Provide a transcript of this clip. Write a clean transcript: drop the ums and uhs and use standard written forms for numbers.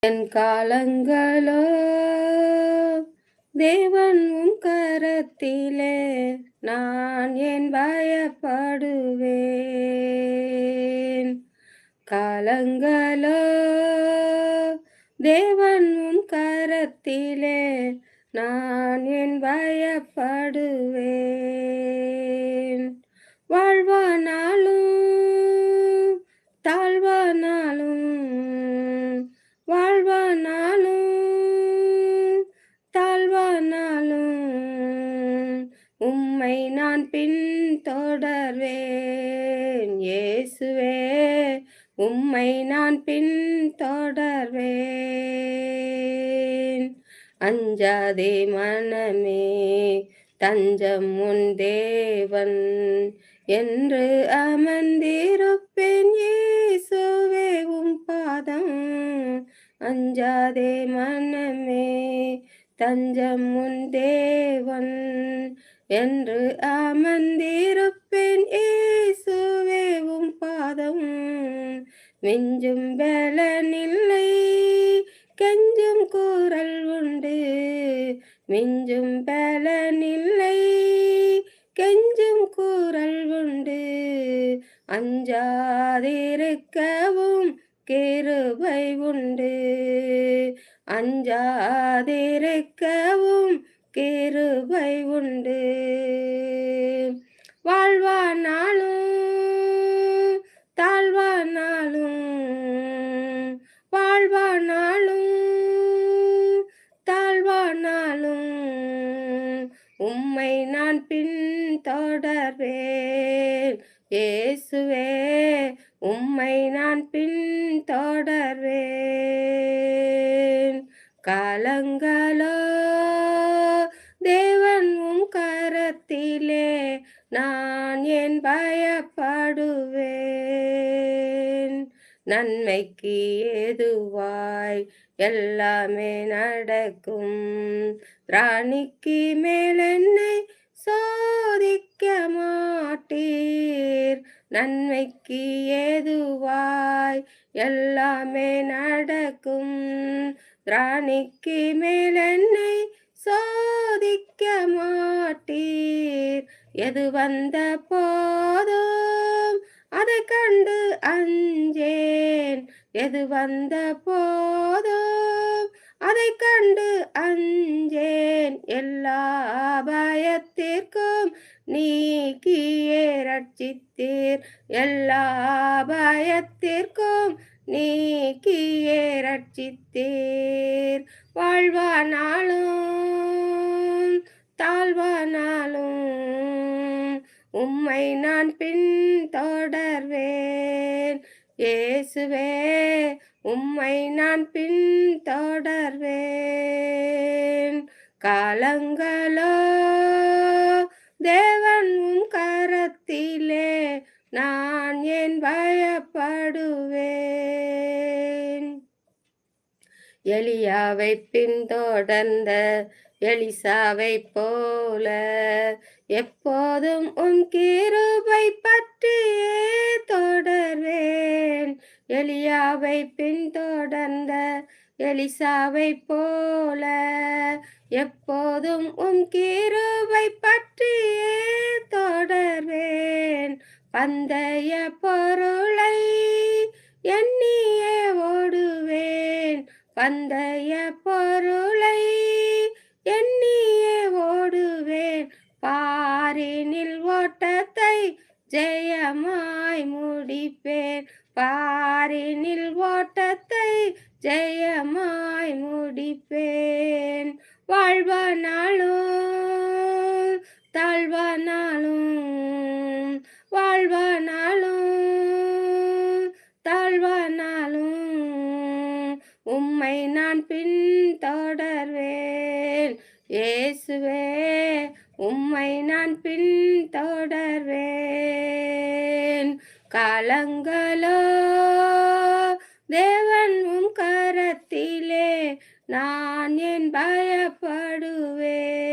என் காலங்களோ தேவன் உம் கரத்திலே, நான் ஏன் பயப்படுவேன்? காலங்களோ தேவன் உம் கரத்திலே, நான் ஏன் பயப்படுவேன்? வாழ்வானாலும் தாழ்வானாலும், வாழ்வானாலும் தாழ்வானாலும், உம்மை நான் பின்தொடர்வேன். இயேசுவே, உம்மை நான் பின்தொடர்வேன். அஞ்சாதே மனமே, தஞ்சம் உன் தேவன் என்று அமர்ந்திருப்பேன். இயேசுவே உம் பாதம். அஞ்சாதே மனமே, தஞ்சம் உன் தேவன் என்று அமர்ந்திருப்பேன். இயேசுவே உம் பாதம். மிஞ்சும் பலனில்லை, கெஞ்சும் குரல் உண்டு. மிஞ்சும் பலனில்லை, கெஞ்சும் குரல் உண்டு. அஞ்சாதிருக்கவும் கிருபை உண்டு. அஞ்சாதிருக்கவும் கிருபை உண்டு. வாழ்வானாலும் தாழ்வானாலும், வாழ்வானாலும் தாழ்வானாலும், உம்மை நான் பின்தொடர்வேன். இயேசுவே, உம்மை நான் பின்தொடர்வேன். காலங்களோ தேவன் உம் கரத்திலே, நான் ஏன் பயப்படுவேன்? நன்மைக்கு ஏதுவாய் எல்லாமே நடக்கும். ராணிக்கு மேல் என்னை சோதிக்க மாட்டீர். நன்மைக்கு ஏதுவாய் எல்லாமே நடக்கும். ராணிக்கு மேல் என்னை சோதிக்க மாட்டீர். எது வந்த போதும் அதை கண்டு அஞ்சேன். எது வந்த போதும் அதை கண்டு அஞ்சேன். எல்லா பயத்திற்கும் நீக்கியே ரட்சித்தீர். எல்லா பயத்திற்கும் நீக்கியே ரட்சித்தீர். வாழ்வானாலும் தாழ்வானாலும், உம்மை நான் பின்தொடர்வேன். இயேசுவே, உம்மை நான் பின்தொடர்வேன். காலங்களோ தேவன் உம் கரத்திலே, நான் ஏன் பயப்படுவேன்? எலியாவை பின்தொடர்ந்த எலிசாவை போல, எப்போதும் உம் கிருபை பற்றியே தொடர்வேன். எலியாவை பின்தொடர்ந்த எலிசாவை போல, எப்போதும் உம் கிருபை பற்றியே தொடர்வேன். பந்தய பொருளை எண்ணியே ஓடுவேன். பந்தய பொருளை எண்ணியே ஓடுவேன். பாரினில் ஓட்டத்தை ஜெயமாய் முடிப்பேன். பாரினில் ஓட்டத்தை ஜெயமாய் முடிப்பேன். வாழ்வானாலும் தாழ்வானாலும், வாழ்வானாலும் தாழ்வானாலும், உம்மை நான் பின்தொடர்வேன். இயேசுவே, உம்மை நான் பின்தொடர்வேன். காலங்களோ தேவன் உம் கரத்திலே, நான் ஏன் பயப்படுவேன்?